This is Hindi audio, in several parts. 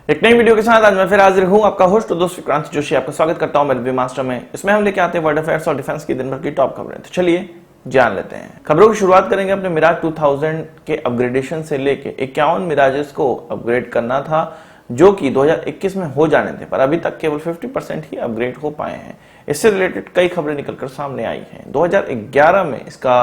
एक नई वीडियो के साथ आज मैं फिर हाजिर हूं, आपका होस्ट और दोस्त विक्रांत जोशी। आपका स्वागत करता हूं मेरे मास्टर में। इसमें हम लेके आते हैं वर्ल्ड अफेयर्स और डिफेंस की दिन भर की टॉप खबरें। तो चलिए जान लेते हैं। खबरों की शुरुआत करेंगे अपने मिराज 2000 के अपग्रेडेशन से लेके 51 मिराजेस को अपग्रेड करना था जो कि 2021 में हो जाने थे, पर अभी तक केवल 50% ही अपग्रेड हो पाए हैं। इससे रिलेटेड कई खबरें निकलकर सामने आई हैं। 2011 में इसका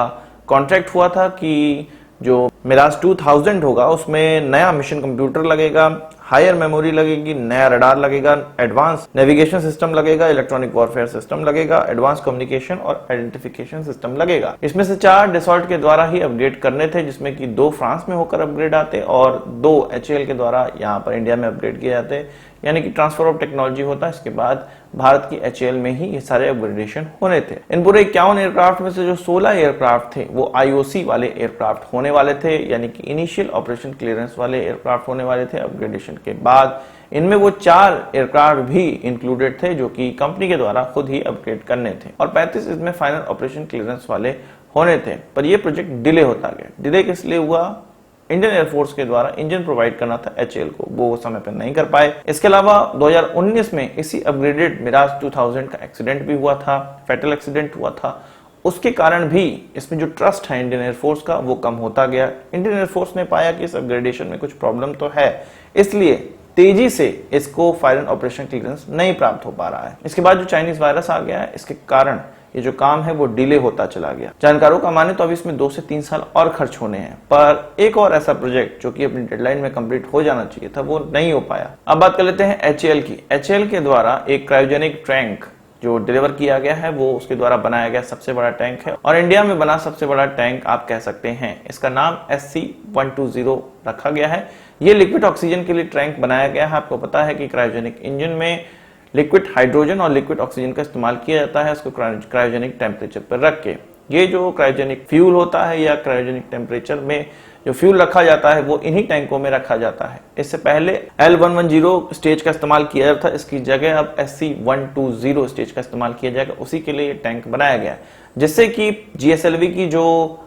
कॉन्ट्रैक्ट हुआ था कि जो मिराज 2000 होगा उसमें नया मिशन कंप्यूटर लगेगा, हायर मेमोरी लगेगी, नया रडार लगेगा, एडवांस नेविगेशन सिस्टम लगेगा, इलेक्ट्रॉनिक वॉरफेयर सिस्टम लगेगा, एडवांस कम्युनिकेशन और आइडेंटिफिकेशन सिस्टम लगेगा। इसमें से 4 डसॉल्ट के द्वारा ही अपग्रेड करने थे, जिसमें कि 2 फ्रांस में होकर अपग्रेड आते और 2 HAL के द्वारा यहाँ पर इंडिया में अपग्रेड किए जाते, यानी कि ट्रांसफर ऑफ टेक्नोलॉजी होता है। इसके बाद भारत की HAL में ही ये सारे अपग्रेडेशन होने थे। इन पूरे 51 एयरक्राफ्ट में से जो 16 एयरक्राफ्ट थे वो IOC वाले एयरक्राफ्ट होने वाले थे, यानी कि इनिशियल ऑपरेशन क्लियरेंस वाले एयरक्राफ्ट होने वाले थे। अपग्रेडेशन के बाद इनमें वो 4 एयरक्राफ्ट भी इंक्लूडेड थे जो कि कंपनी के द्वारा खुद ही अपग्रेड करने थे और 35 इसमें फाइनल ऑपरेशन क्लियरेंस वाले होने थे। पर ये प्रोजेक्ट डिले होता गया। डिले किस लिए हुआ? इंडियन एयरफोर्स के द्वारा इंजन प्रोवाइड करना था HAL को, वो समय पर नहीं कर पाए। इसके अलावा 2019 में इसी अपग्रेडेड मिराज 2000 का एक्सीडेंट भी हुआ था, फैटल एक्सीडेंट हुआ था। उसके कारण भी इसमें जो ट्रस्ट है इंडियन एयरफोर्स का वो कम होता गया। इंडियन एयरफोर्स ने पाया कि इस अपग्रेडेशन में कुछ प्रॉब्लम तो है, इसलिए तेजी से इसको फाइनल ऑपरेशन क्लियरेंस नहीं प्राप्त हो पा रहा है। इसके बाद जो चाइनीज वायरस आ गया है, इसके कारण ये जो काम है वो डिले होता चला गया। जानकारों का माने तो अभी इसमें 2 से 3 साल और खर्च होने हैं, पर एक और ऐसा प्रोजेक्ट जो कि अपनी डेडलाइन में कंप्लीट हो जाना चाहिए था वो नहीं हो पाया। अब बात कर लेते हैं HAL की। HAL के द्वारा एक क्रायोजेनिक टैंक जो डिलीवर किया गया है वो उसके द्वारा बनाया गया सबसे बड़ा टैंक है और इंडिया में बना सबसे बड़ा टैंक आप कह सकते हैं। इसका नाम SC-120 रखा गया है। ये लिक्विड ऑक्सीजन के लिए टैंक बनाया गया है। आपको पता है कि क्रायोजेनिक इंजन में लिक्विड हाइड्रोजन और लिक्विड ऑक्सीजन का इस्तेमाल किया जाता है, उसको क्रायोजेनिक टेम्परेचर पर रख के। ये जो क्रायोजेनिक फ्यूल होता है या क्रायोजेनिक टेम्परेचर में जो फ्यूल रखा जाता है वो इन्हीं टैंकों में रखा जाता है। इससे पहले L110 स्टेज का इस्तेमाल किया जाता था, इसकी जगह अब SC-120 स्टेज का इस्तेमाल किया जाएगा। उसी के लिए ये टैंक बनाया गया है, जिससे कि GSLV की जो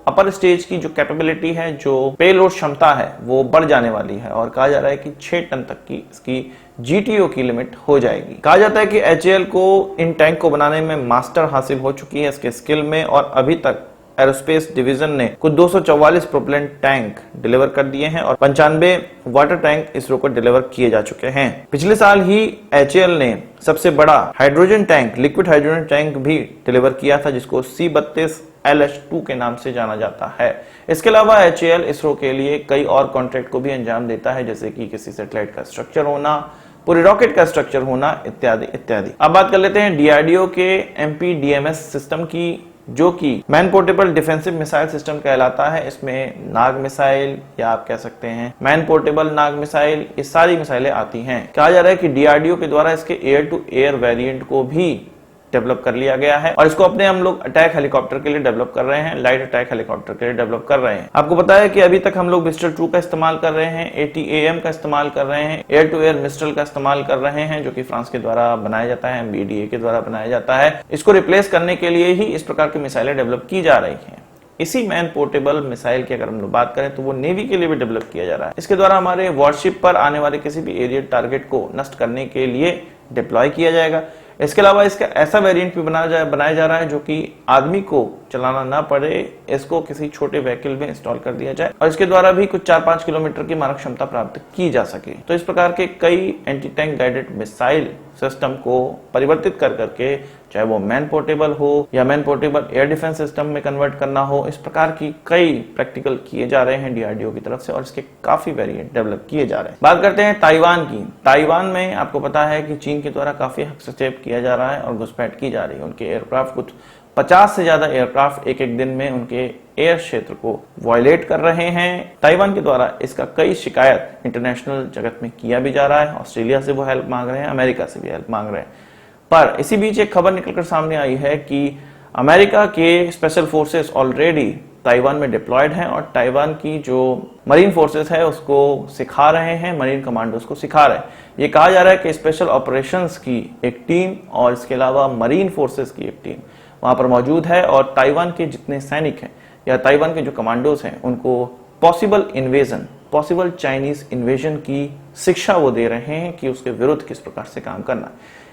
अपर स्टेज की जो कैपेबिलिटी है, जो पेलोड क्षमता है वो बढ़ जाने वाली है और कहा जा रहा है कि 6 टन तक की इसकी GTO की लिमिट हो जाएगी। कहा जाता है कि HAL को इन टैंक को बनाने में मास्टर हासिल हो चुकी है इसके स्किल में और अभी तक एरोस्पेस डिवीजन ने कुछ 244 प्रोपेलेंट टैंक डिलीवर कर दिए हैं और 95 वाटर टैंक इसरो को डिलीवर किए जा चुके हैं। पिछले साल ही HAL ने सबसे बड़ा hydrogen tank, liquid hydrogen tank भी डिलीवर किया था, जिसको C-32LH2 के नाम से जाना जाता है। इसके अलावा HAL इसरो के लिए कई और कॉन्ट्रैक्ट को भी अंजाम देता है, जैसे कि किसी सैटेलाइट का स्ट्रक्चर होना, पूरे रॉकेट का स्ट्रक्चर होना, इत्यादि इत्यादि। अब बात कर लेते हैं DRDO के MPDMS सिस्टम की, जो कि man portable defensive missile system कहलाता है। इसमें नाग मिसाइल या आप कह सकते हैं मैन पोर्टेबल नाग मिसाइल, ये सारी मिसाइलें आती हैं। कहा जा रहा है कि DRDO के द्वारा इसके एयर टू एयर वेरिएंट को भी डेवलप कर लिया गया है और इसको अपने हम लोग अटैक हेलीकॉप्टर के लिए डेवलप कर रहे हैं, लाइट अटैक हेलीकॉप्टर के लिए डेवलप कर रहे हैं। आपको पता है कि अभी तक हम लोग मिस्टर 2 का इस्तेमाल कर रहे हैं, ATAM का इस्तेमाल कर रहे हैं, एयर टू एयर मिस्टल का इस्तेमाल कर रहे हैं, जो कि फ्रांस के द्वारा बनाया जाता है, MBDA के द्वारा बनाया जाता है। इसको रिप्लेस करने के लिए ही इस प्रकार की मिसाइलें डेवलप की जा रही हैं। इसी मैन पोर्टेबल मिसाइल की अगर हम लोग बात करें तो वो नेवी के लिए भी डेवलप किया जा रहा है। इसके द्वारा हमारे वॉरशिप पर आने वाले किसी भी एरियल टारगेट को नष्ट करने के लिए डिप्लॉय किया जाएगा। इसके अलावा इसका ऐसा वेरिएंट भी बनाया जा रहा है जो कि आदमी को चलाना ना पड़े, इसको किसी छोटे व्हीकल में इंस्टॉल कर दिया जाए और इसके द्वारा भी कुछ 4-5 किलोमीटर की मारक क्षमता प्राप्त की जा सके। तो इस प्रकार के कई anti tank guided missile system को परिवर्तित कर करके, चाहे वो मैन पोर्टेबल हो या man portable air defence system में कन्वर्ट करना हो, इस प्रकार की कई प्रैक्टिकल किए जा रहे हैं DRDO की तरफ से और इसके काफी वेरिएंट डेवलप किए जा रहे हैं। बात करते हैं ताइवान की। ताइवान में आपको पता है कि चीन के द्वारा काफी हस्तक्षेप किया जा रहा है और घुसपैठ की जा रही है। उनके एयरक्राफ्ट, कुछ 50 से ज्यादा एयरक्राफ्ट एक दिन में उनके एयर क्षेत्र को वायलेट कर रहे हैं। ताइवान के द्वारा इसका कई शिकायत इंटरनेशनल जगत में किया भी जा रहा है। ऑस्ट्रेलिया से वो हेल्प मांग रहे हैं, अमेरिका से भी हेल्प मांग रहे हैं। पर इसी बीच एक खबर निकलकर सामने आई है कि अमेरिका के स्पेशल फोर्सेस ऑलरेडी ताइवान में डिप्लॉयड हैं और ताइवान की जो मरीन फोर्सेस है उसको सिखा रहे हैं, मरीन कमांडोज को सिखा रहे हैं। ये कहा जा रहा है कि स्पेशल ऑपरेशंस की एक टीम और इसके अलावा मरीन फोर्सेस की एक टीम वहां पर मौजूद है और ताइवान के जितने सैनिक हैं या ताइवान के जो कमांडोज हैं उनको possible invasion, possible Chinese invasion की शिक्षा वो दे रहे हैं कि उसके विरुद्ध किस प्रकार से काम करना।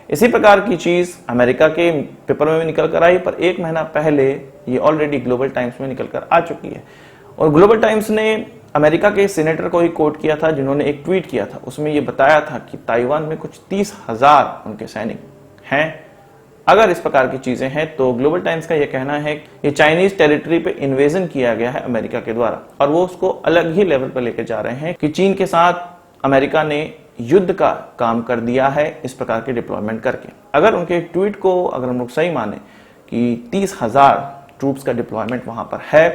इसी प्रकार की चीज अमेरिका के पेपर में भी निकल कर आई, पर 1 महीना पहले ये ऑलरेडी ग्लोबल टाइम्स में निकल कर आ चुकी है। और ग्लोबल टाइम्स ने अमेरिका के सीनेटर को ही कोट किया था, जिन्होंने एक ट्वीट किया था, उसमें ये बताया था कि ताइवान में कुछ 30,000 उनके सैनिक हैं। अगर इस प्रकार की चीजें हैं तो ग्लोबल टाइम्स का यह कहना है कि ये चाइनीज टेरिटरी पे इन्वेजन किया गया है अमेरिका के द्वारा, और वो उसको अलग ही लेवल पर लेकर जा रहे हैं कि चीन के साथ अमेरिका ने युद्ध का काम कर दिया है इस प्रकार के डिप्लॉयमेंट करके। अगर उनके ट्वीट को अगर हम लोग सही माने कि 30,000 ट्रूप्स का डिप्लॉयमेंट वहां पर है,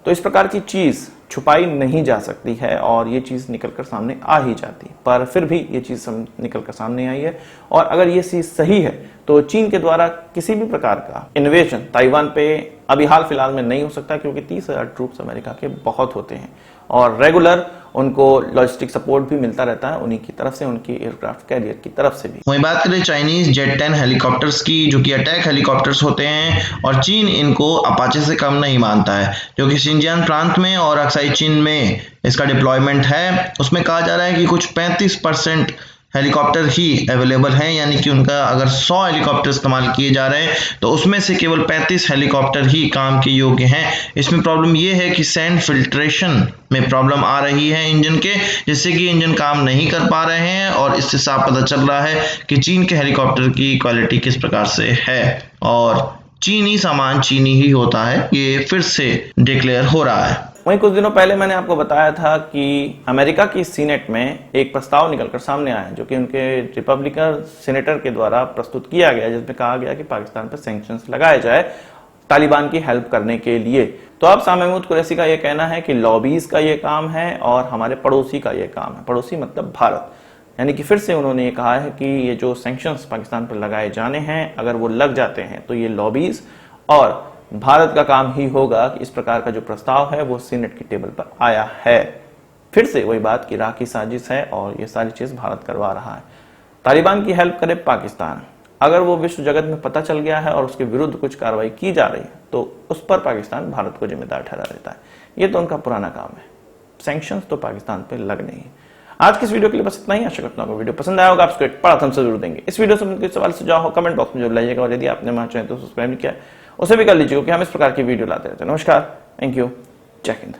तो इस प्रकार की चीज छुपाई नहीं जा सकती है और ये चीज निकलकर सामने आ ही जाती है। पर फिर भी ये चीज निकलकर सामने आई है, और अगर ये चीज सही है तो चीन के द्वारा किसी भी प्रकार का इन्वेजन ताइवान पे अभी हाल फिलहाल में नहीं हो सकता, क्योंकि 30,000 ट्रूप्स अमेरिका के बहुत होते हैं और रेगुलर उनको लॉजिस्टिक सपोर्ट भी मिलता रहता है उन्हीं की तरफ से, उनकी एयरक्राफ्ट कैरियर की तरफ से भी। वहीं बात करें चाइनीज जेट 10 हेलीकॉप्टर्स की, जो कि अटैक हेलीकॉप्टर्स होते हैं, और चीन इनको अपाचे से कम नहीं मानता है, जो कि शिनजियांग प्रांत में और अक्साई चीन में इसका डिप्लॉयमेंट है। उसमें कहा जा रहा है कि कुछ 35% हेलीकॉप्टर ही अवेलेबल हैं, यानी कि उनका अगर 100 हेलीकॉप्टर इस्तेमाल किए जा रहे हैं तो उसमें से केवल 35 हेलीकॉप्टर ही काम के योग्य हैं। इसमें प्रॉब्लम यह है कि सैंड फिल्ट्रेशन में प्रॉब्लम आ रही है इंजन के, जिससे कि इंजन काम नहीं कर पा रहे हैं, और इससे साफ पता चल रहा है कि चीन के हेलीकॉप्टर की क्वालिटी किस प्रकार से है। और चीनी सामान चीनी ही होता है, ये फिर से डिक्लेयर हो रहा है। वहीं कुछ दिनों पहले मैंने आपको बताया था कि अमेरिका की सीनेट में एक प्रस्ताव निकलकर सामने आया, जो कि उनके रिपब्लिकन सीनेटर के द्वारा प्रस्तुत किया गया, जिसमें कहा गया कि पाकिस्तान पर सैंक्शंस लगाए जाए तालिबान की हेल्प करने के लिए। तो अब शाह महमूद कुरैशी का यह कहना है कि लॉबीज का यह काम है और हमारे पड़ोसी का यह काम है, पड़ोसी मतलब भारत। यानी कि फिर से उन्होंने ये कहा है कि ये जो सैंक्शंस पाकिस्तान पर लगाए जाने हैं, अगर वो लग जाते हैं तो ये लॉबीज और भारत का काम ही होगा कि इस प्रकार का जो प्रस्ताव है वो सीनेट की टेबल पर आया है। फिर से वही बात की राह की साजिश है और ये सारी चीज भारत करवा रहा है। तालिबान की हेल्प करे पाकिस्तान, अगर वो विश्व जगत में पता चल गया है और उसके विरुद्ध कुछ कार्रवाई की जा रही है तो उस पर पाकिस्तान भारत को जिम्मेदार ठहरा देता है। ये तो उनका पुराना काम है। सैंक्शंस तो पाकिस्तान पे लग नहीं। आज की इस वीडियो के लिए बस इतना ही। आशा करता हूँ वीडियो पसंद आया होगा, आपको एक बड़ा थम्स अप जरूर देंगे। इस वीडियो से मुझे सवाल सुझाव हो कमेंट बॉक्स में जरूर लाइएगा, और यदि आपने हमारे चैनल को सब्सक्राइब नहीं किया उसे भी कर लीजिए, क्योंकि हम इस प्रकार की वीडियो लाते रहते हैं। नमस्कार, थैंक यू, जय हिंद।